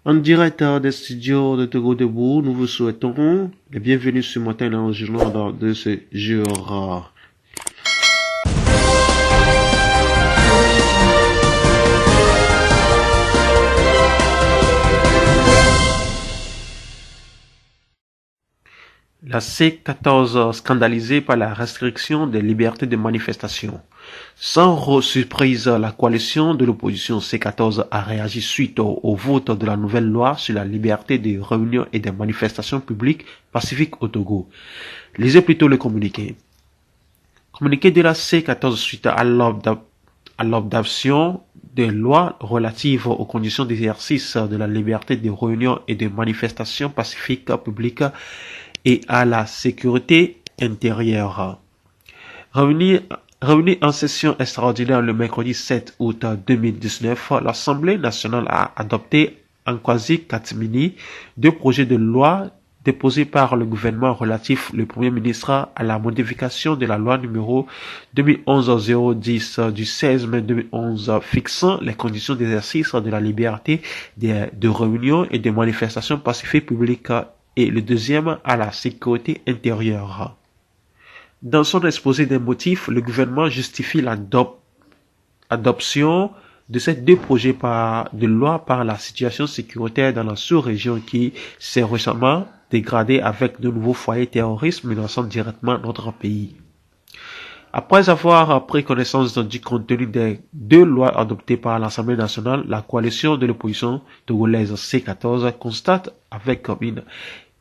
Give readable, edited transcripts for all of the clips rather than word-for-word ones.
En direct des studios de Togo Debout, nous vous souhaitons la bienvenue ce matin dans le journal de ce jour. La C14 scandalisée par la restriction des libertés de manifestation. Sans surprise, la coalition de l'opposition C14 a réagi suite au vote de la nouvelle loi sur la liberté de réunion et des manifestations publiques pacifiques au Togo. Lisez plutôt le communiqué. Communiqué de la C14 suite à l'adoption des lois relatives aux conditions d'exercice de la liberté de réunion et de manifestation pacifiques publiques et à la sécurité intérieure. Réunie en session extraordinaire le mercredi 7 août 2019, l'Assemblée nationale a adopté en quasi-catimini 2 projets de loi déposés par le gouvernement relatifs le Premier ministre à la modification de la loi numéro 2011-010 du 16 mai 2011 fixant les conditions d'exercice de la liberté de réunion et de manifestation pacifique publique et le deuxième à la sécurité intérieure. Dans son exposé des motifs, le gouvernement justifie l'adoption de ces 2 projets de loi par la situation sécuritaire dans la sous-région qui s'est récemment dégradée avec de nouveaux foyers terroristes menaçant directement notre pays. Après avoir pris connaissance du contenu des 2 lois adoptées par l'Assemblée nationale, la coalition de l'opposition togolaise C14 constate avec une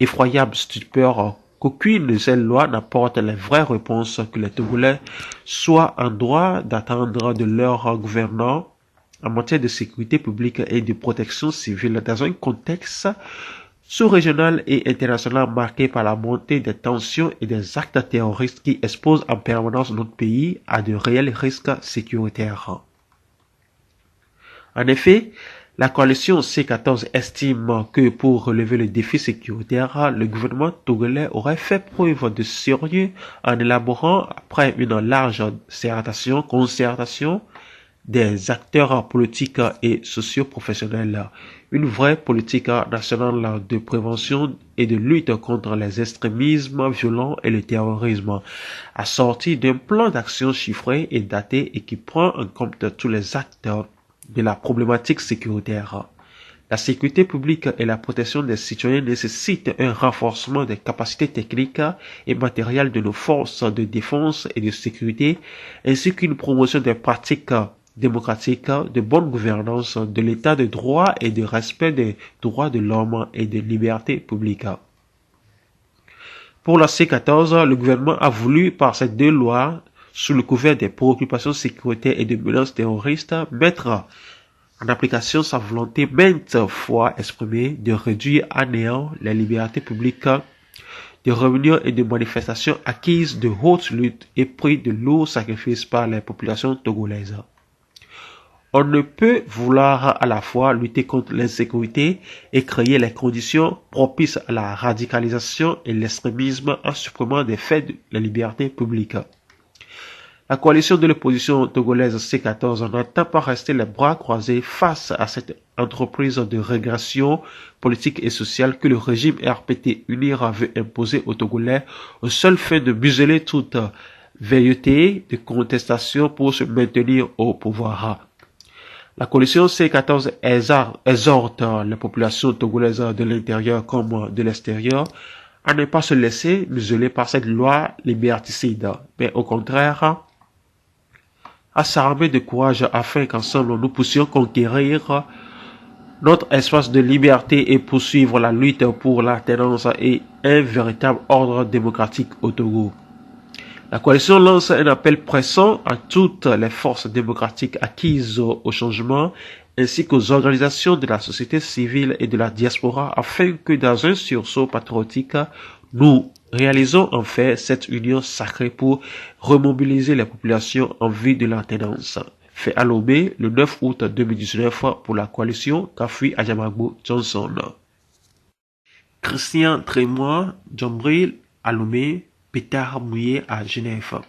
effroyable stupeur qu'aucune de ces lois n'apporte les vraies réponses que les Togolais soient en droit d'attendre de leurs gouvernants en matière de sécurité publique et de protection civile dans un contexte sous-régional et international marqué par la montée des tensions et des actes terroristes qui exposent en permanence notre pays à de réels risques sécuritaires. En effet, la coalition C14 estime que pour relever le défi sécuritaire, le gouvernement togolais aurait fait preuve de sérieux en élaborant, après une large concertation des acteurs politiques et socio-professionnels, une vraie politique nationale de prévention et de lutte contre les extrémismes violents et le terrorisme, assortie d'un plan d'action chiffré et daté et qui prend en compte tous les acteurs de la problématique sécuritaire. La sécurité publique et la protection des citoyens nécessitent un renforcement des capacités techniques et matérielles de nos forces de défense et de sécurité, ainsi qu'une promotion des pratiques démocratiques, de bonne gouvernance, de l'état de droit et de respect des droits de l'homme et des libertés publiques. Pour la C14, le gouvernement a voulu, par ces 2 lois, sous le couvert des préoccupations sécuritaires et de menaces terroristes, mettre en application sa volonté maintes fois exprimée de réduire à néant les libertés publiques de réunion et de manifestation acquises de haute lutte et pris de lourds sacrifices par les populations togolaises. On ne peut vouloir à la fois lutter contre l'insécurité et créer les conditions propices à la radicalisation et l'extrémisme en supprimant des faits de la liberté publique. La coalition de l'opposition togolaise C14 n'entend pas rester les bras croisés face à cette entreprise de régression politique et sociale que le régime RPT UNIR veut imposer aux Togolais au seul fait de museler toute velléité de contestation pour se maintenir au pouvoir. La coalition C14 exhorte les populations togolaises de l'intérieur comme de l'extérieur à ne pas se laisser museler par cette loi liberticide, mais au contraire, à s'armer de courage afin qu'ensemble nous puissions conquérir notre espace de liberté et poursuivre la lutte pour l'alternance et un véritable ordre démocratique au Togo. La coalition lance un appel pressant à toutes les forces démocratiques acquises au changement ainsi qu'aux organisations de la société civile et de la diaspora afin que dans un sursaut patriotique, nous réalisons en fait cette union sacrée pour remobiliser les populations en vue de l'alternance. Fait à Lomé le 9 août 2019 pour la coalition Kafui Adjamagbo Johnson. Christian Trémois, Djambril à Lomé, Pétard Mouillé à Genève.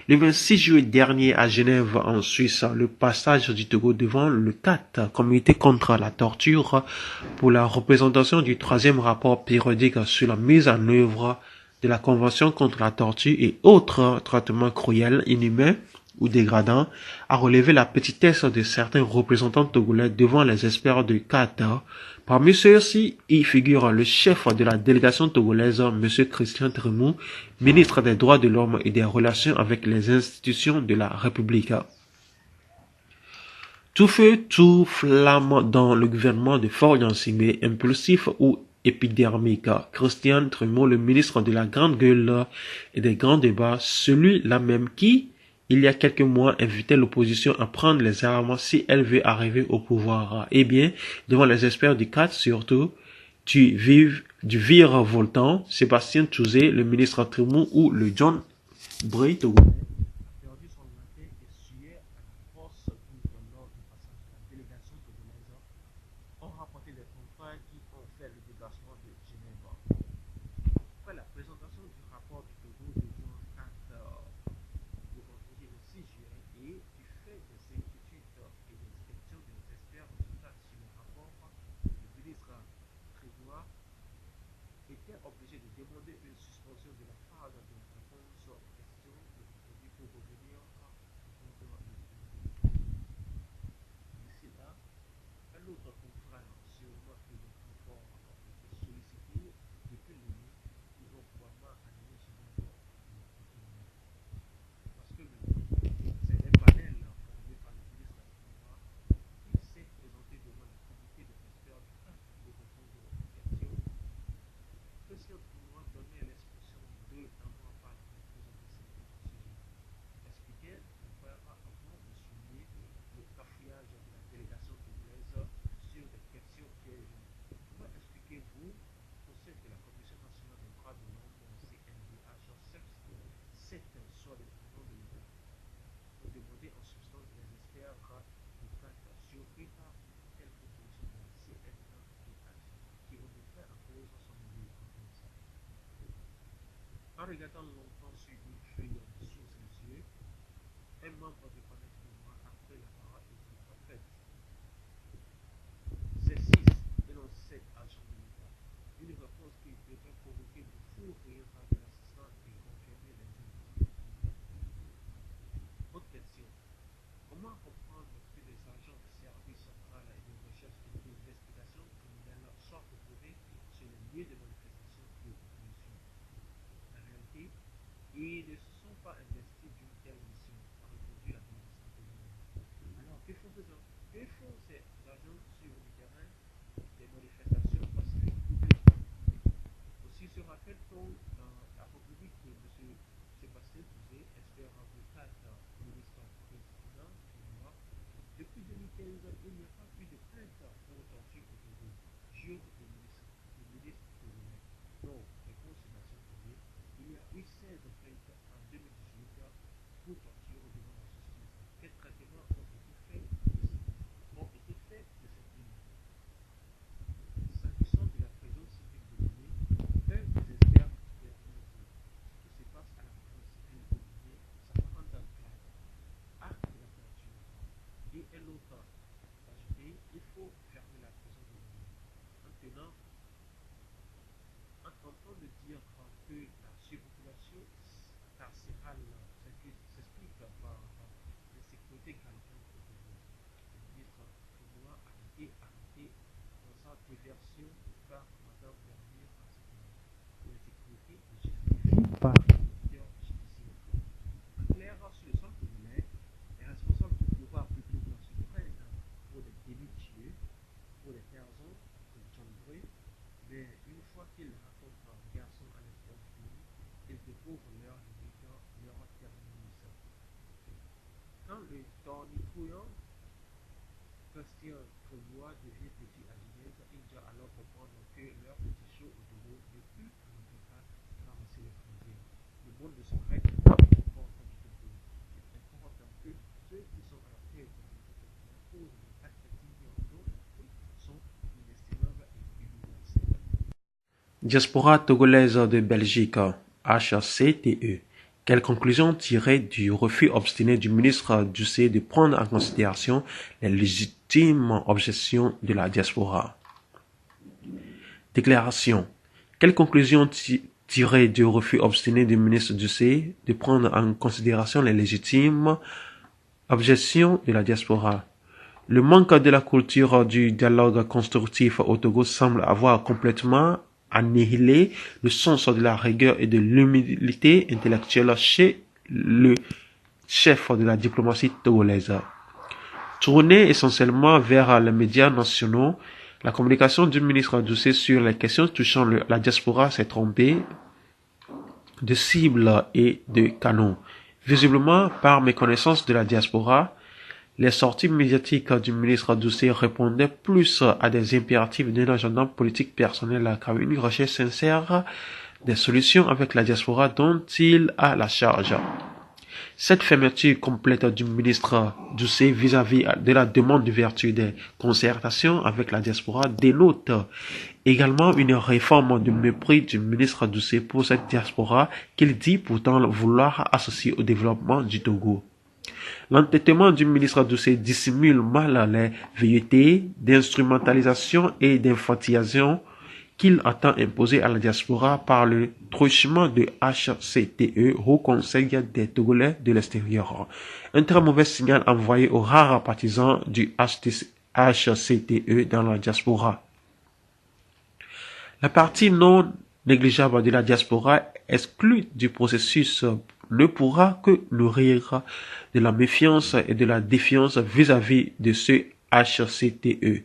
Le 26 juillet dernier à Genève, en Suisse, le passage du Togo devant le CAT, Comité contre la torture, pour la représentation du troisième rapport périodique sur la mise en œuvre de la Convention contre la torture et autres traitements cruels, inhumains ou dégradants, a relevé la petitesse de certains représentants togolais devant les experts du CAT. Parmi ceux-ci, y figure le chef de la délégation togolaise, M. Christian Tremou, ministre des Droits de l'Homme et des Relations avec les institutions de la République. Tout feu, tout flamme dans le gouvernement de Faure-Gnassingbé, impulsif ou épidermique. Christian Tremou, le ministre de la Grande Gueule et des Grands Débats, celui-là même qui, il y a quelques mois, invitait l'opposition à prendre les armes si elle veut arriver au pouvoir. Eh bien, devant les experts du CAT surtout, du virevoltant, Sébastien Touzé, le ministre Tremou ou le John Bray Togo. Ont rapporté des confrères qui ont fait le déplacement de Genève. Après la présentation du rapport du Togo devant le vendredi le 6 juillet et du fait des inquiétudes et des questions des experts résultats sur le rapport, le ministre Grégoire était obligé de demander une suspension de la phase de la réponse aux questions de vendredi pour revenir à d'ici là. Un autre confrère sur que le rapport était sollicité depuis le nuit, ils ont probablement animé Genève parce que c'est un panel formé par le ministre Grégoire qui s'est présenté devant le comité des experts du CAC pour répondre aux questions. Christian Grégoire donnait l'expression de l'amour par la représentation de ce sujet. Expliquait le frère avant de souligner le cafouillage de la délégation togolaise sur des questions pièges. Comment expliquez-vous au sein de la Commission nationale des droits de l'homme, CNDH, cette soit des présidents de l'État pour demander en substance des experts du CAC surpris par une telle proposition de la CNDH qui remettrait en cause son milieu organisé. En regardant longtemps sur une feuille sous ses yeux, un membre du panel chinois a pris la parole et dit en fait, c'est 6 et non 7 agents de l'État. Une réponse qui devrait provoquer de fous rires de l'assistant et confirmer les indices. Autre question. Comment comprendre que les agents du service central et de recherche et d'investigation criminelle soient retrouvés sur les lieux de manifestation de l'opposition? En réalité, ils ne se sont pas investis d'une telle mission, a répondu la délégation togolaise. Alors, que font ces gens? Que font ces agents sur le terrain des manifestations pacifiques? Aussi se rappelle-t-on la République de M. Sébastien Touzé, expert avocat, ministre président chinois. Depuis 2015, il n'y a pas eu de plainte pour torture au Togo. Jure le ministre togolais. Non, répond Sébastien Touzé, il y a eu 16 plaintes en 2018 pour torture devant la justice. Quels traitements ont été faits de cette ligne? S'agissant de la prison civile de Guinée, un des experts derniers dit ce qui se passe à la prison civile de Guinée s'apparente à acte de la torture. Et un autre ajouté il faut fermer la prison de Guinée. En tentant de dire que la surpopulation carcérale s'explique par l'insécurité galopante au Togo. Le ministre Grégoire a été arrêté dans sa déversion par Mme Vernier à ce moment. L'insécurité ne justifie pas l'auteur judiciaire. En clair, sur le sol togolais, les responsables du pouvoir public se prennent pour des délits tueux, pour des personnes comme John Bray, mais une fois qu'ils rencontrent un garçon à l'extérieur du pays, ils découvrent leur limite, leur terminus. Quand le torniquoyant Christian Grégoire devient petit à Genève, il doit alors comprendre que leur petit show au Togo n'est plus en Afrique traverser les frontières. Le monde ne s'arrête pas aux portes du Togo. Il importe que ceux qui sont à la tête de la cause des actes dignes dont les fruits sont inestimables et universels. Diaspora togolaise de Belgique, HCTE. Quelle conclusion tirer du refus obstiné du ministre Ducé de prendre en considération les légitimes objections de la diaspora? Déclaration. Quelle conclusion tirer du refus obstiné du ministre Ducé de prendre en considération les légitimes objections de la diaspora? Le manque de la culture du dialogue constructif au Togo semble avoir complètement annihilé le sens de la rigueur et de l'humilité intellectuelle chez le chef de la diplomatie togolaise. Tourné essentiellement vers les médias nationaux, la communication du ministre Ducé sur les questions touchant la diaspora s'est trompée de cible et de canon. Visiblement, par méconnaissance de la diaspora, les sorties médiatiques du ministre Ducé répondaient plus à des impératifs d'un agenda politique personnel qu'à une recherche sincère des solutions avec la diaspora dont il a la charge. Cette fermeture complète du ministre Ducé vis-à-vis de la demande d'ouverture des concertations avec la diaspora dénote également une réforme de mépris du ministre Ducé pour cette diaspora qu'il dit pourtant vouloir associer au développement du Togo. L'entêtement du ministre Ducé dissimule mal les velléités d'instrumentalisation et d'infantilisation qu'il entend imposer à la diaspora par le truchement de HCTE, Haut Conseil des Togolais de l'extérieur. Un très mauvais signal envoyé aux rares partisans du HCTE dans la diaspora. La partie non négligeable de la diaspora exclue du processus ne pourra que nourrir de la méfiance et de la défiance vis-à-vis de ce HCTE.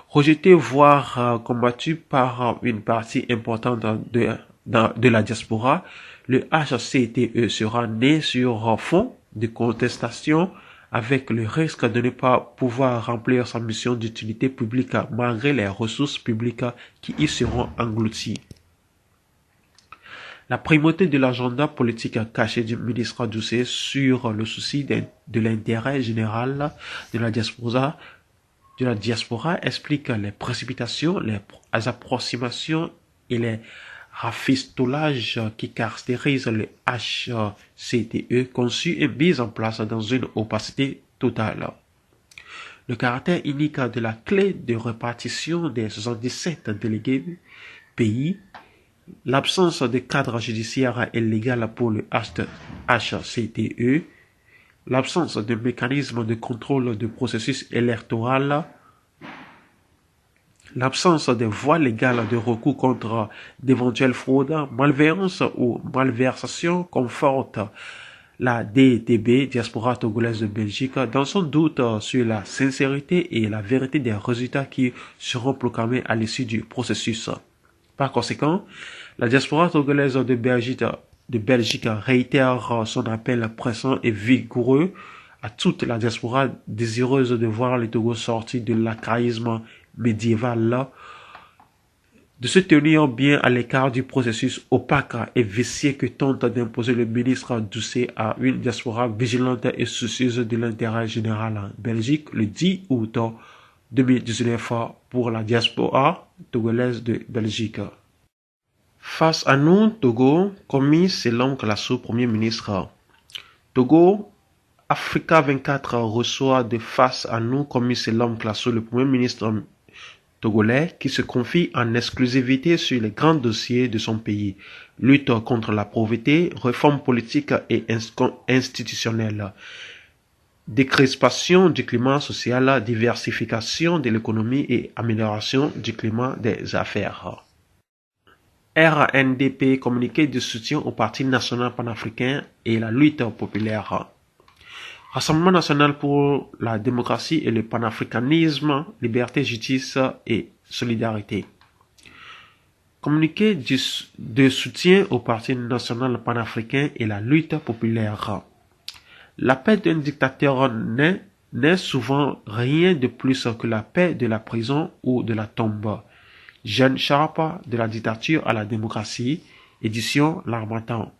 Rejeté, voire combattu par une partie importante de la diaspora, le HCTE sera né sur fond de contestation avec le risque de ne pas pouvoir remplir sa mission d'utilité publique malgré les ressources publiques qui y seront englouties. La primauté de l'agenda politique caché du ministre Ducé sur le souci de l'intérêt général de la diaspora explique les précipitations, les approximations et les rafistolages qui caractérisent le HCTE conçu et mis en place dans une opacité totale. Le caractère unique de la clé de répartition des 77 délégués pays, l'absence de cadre judiciaire et légal pour le HCTE, l'absence de mécanisme de contrôle du processus électoral, l'absence de voies légales de recours contre d'éventuelles fraudes, malveillances ou malversations confortent la DTB, Diaspora Togolaise de Belgique, dans son doute sur la sincérité et la vérité des résultats qui seront proclamés à l'issue du processus. Par conséquent, la Diaspora Togolaise de Belgique réitère son appel pressant et vigoureux à toute la diaspora désireuse de voir le Togo sortir de l'archaïsme médiéval, de se tenir bien à l'écart du processus opaque et vicieux que tente d'imposer le ministre Ducé à une diaspora vigilante et soucieuse de l'intérêt général en Belgique le 10 août 2019 pour la diaspora togolaise de Belgique. Face à nous, Togo, commis selon Classo, Premier ministre. Togo, Africa 24 reçoit de face à nous, commis selon Classo, le Premier ministre togolais, qui se confie en exclusivité sur les grands dossiers de son pays. Lutte contre la pauvreté, réforme politique et institutionnelle, décrispation du climat social, diversification de l'économie et amélioration du climat des affaires. RNDP, communiqué de soutien au Parti national panafricain et la lutte populaire. Rassemblement national pour la démocratie et le panafricanisme, liberté, justice et solidarité. Communiqué de soutien au Parti national panafricain et la lutte populaire. La paix d'un dictateur n'est souvent rien de plus que la paix de la prison ou de la tombe. Jeanne Sharp, de la dictature à la démocratie, édition L'Harmattan.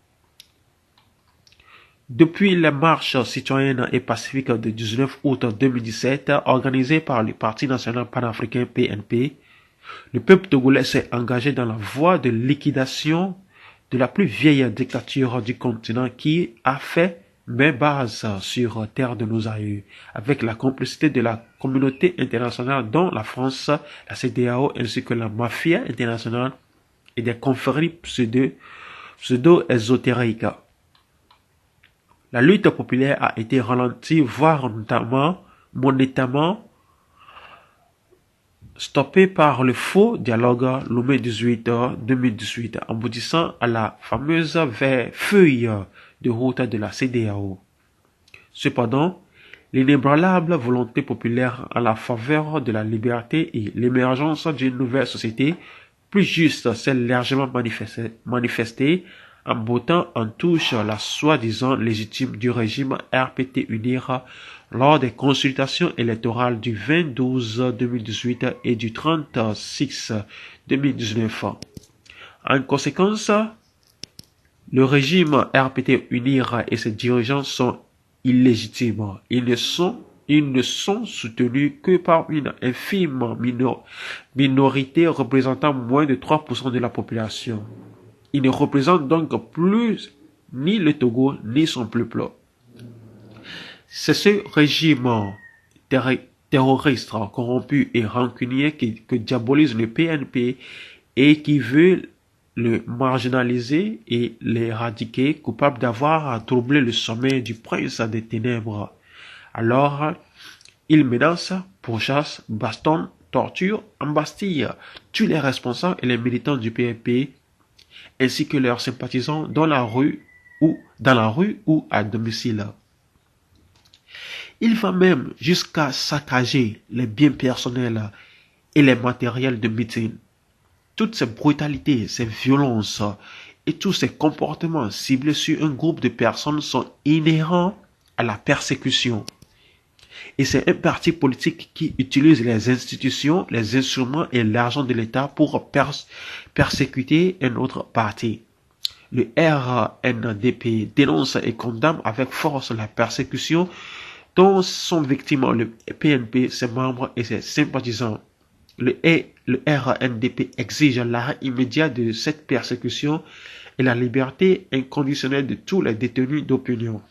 Depuis les marches citoyennes et pacifiques du 19 août 2017 organisées par le Parti national panafricain PNP, le peuple togolais s'est engagé dans la voie de liquidation de la plus vieille dictature du continent qui a fait main basse sur terre de nos aïeux, avec la complicité de la communauté internationale dont la France, la CEDEAO ainsi que la mafia internationale et des confréries pseudo-ésotériques. La lutte populaire a été ralentie, voire notamment monétairement stoppée par le faux dialogue Lomé 18-2018, aboutissant à la fameuse feuille de route de la CEDEAO. Cependant, l'inébranlable volonté populaire en la faveur de la liberté et l'émergence d'une nouvelle société, plus juste celle largement manifestée, en bottant en touche la soi-disant légitime du régime RPT-UNIR lors des consultations électorales du 20-12-2018 et du 30-6-2019. En conséquence, le régime RPT-UNIR et ses dirigeants sont illégitimes. Ils ne sont soutenus que par une infime minorité représentant moins de 3% de la population. Ils ne représentent donc plus ni le Togo ni son peuple. C'est ce régime terroriste, corrompu et rancunier que diabolise le PNP et qui veut le marginaliser et l'éradiquer, coupable d'avoir troublé le sommeil du prince des ténèbres. Alors, il menace, pourchasse, bastonne, torture, embastille tous les responsables et les militants du PNP, ainsi que leurs sympathisants dans la rue ou à domicile. Il va même jusqu'à saccager les biens personnels et les matériels de meeting. Toutes ces brutalités, ces violences et tous ces comportements ciblés sur un groupe de personnes sont inhérents à la persécution. Et c'est un parti politique qui utilise les institutions, les instruments et l'argent de l'État pour persécuter un autre parti. Le RNDP dénonce et condamne avec force la persécution dont sont victimes le PNP, ses membres et ses sympathisants. Le RNDP exige l'arrêt immédiat de cette persécution et la liberté inconditionnelle de tous les détenus d'opinion.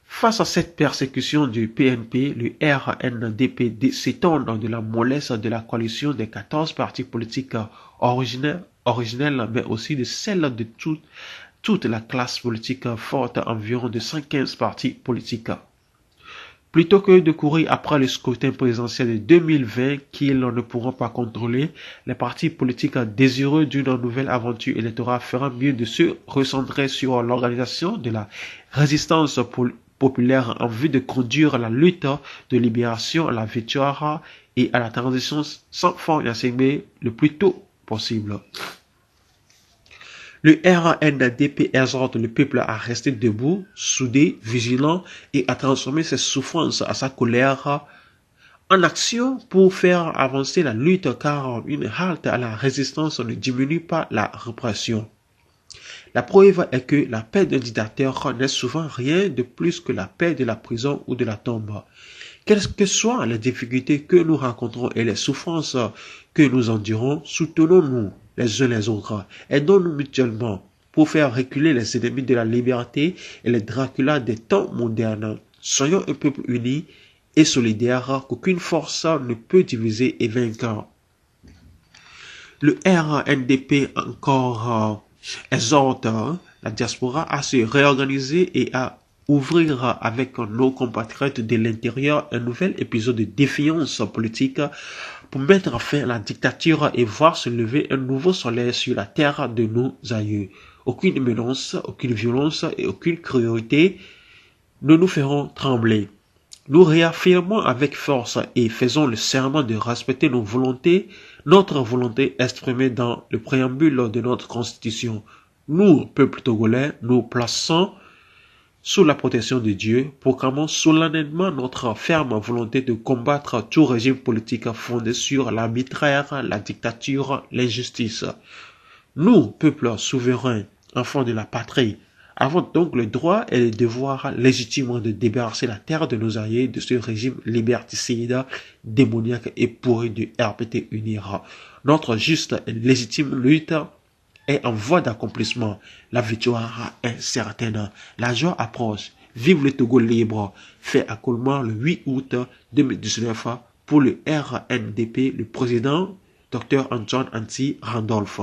Face à cette persécution du PNP, le RNDP s'étonne de la mollesse de la coalition des 14 partis politiques originels, mais aussi de celle de toute la classe politique forte, environ de 115 partis politiques. Plutôt que de courir après le scrutin présidentiel de 2020 qu'ils ne pourront pas contrôler, les partis politiques désireux d'une nouvelle aventure électorale feront mieux de se recentrer sur l'organisation de la résistance populaire en vue de conduire la lutte de libération à la victoire et à la transition sans forme assimilée le plus tôt possible. Le RNDP exhorte le peuple à rester debout, soudé, vigilant et à transformer ses souffrances à sa colère en action pour faire avancer la lutte, car une halte à la résistance ne diminue pas la répression. La preuve est que la paix d'un dictateur n'est souvent rien de plus que la paix de la prison ou de la tombe. Quelles que soient les difficultés que nous rencontrons et les souffrances que nous endurons, soutenons-nous les uns les autres, aidons-nous mutuellement pour faire reculer les ennemis de la liberté et les Dracula des temps modernes. Soyons un peuple uni et solidaire qu'aucune force ne peut diviser et vaincre. Le RNDP encore exhorte la diaspora à se réorganiser et à ouvrir avec nos compatriotes de l'intérieur un nouvel épisode de défiance politique pour mettre fin à la dictature et voir se lever un nouveau soleil sur la terre de nos aïeux. Aucune menace, aucune violence et aucune cruauté ne nous feront trembler. Nous réaffirmons avec force et faisons le serment de respecter notre volonté exprimée dans le préambule de notre constitution. Nous, peuple togolais, nous plaçons sous la protection de Dieu, proclamons solennellement notre ferme volonté de combattre tout régime politique fondé sur l'arbitraire, la dictature, l'injustice. Nous, peuple souverain, enfants de la patrie, avons donc le droit et le devoir légitime de débarrasser la terre de nos aïeux de ce régime liberticide, démoniaque et pourri du RPT-UNIR. Notre juste et légitime lutte est en voie d'accomplissement. La victoire est certaine. La joie approche. Vive le Togo libre. Fait accoulement le 8 août 2019 pour le RNDP, le président Dr Antoine Anti Randolph.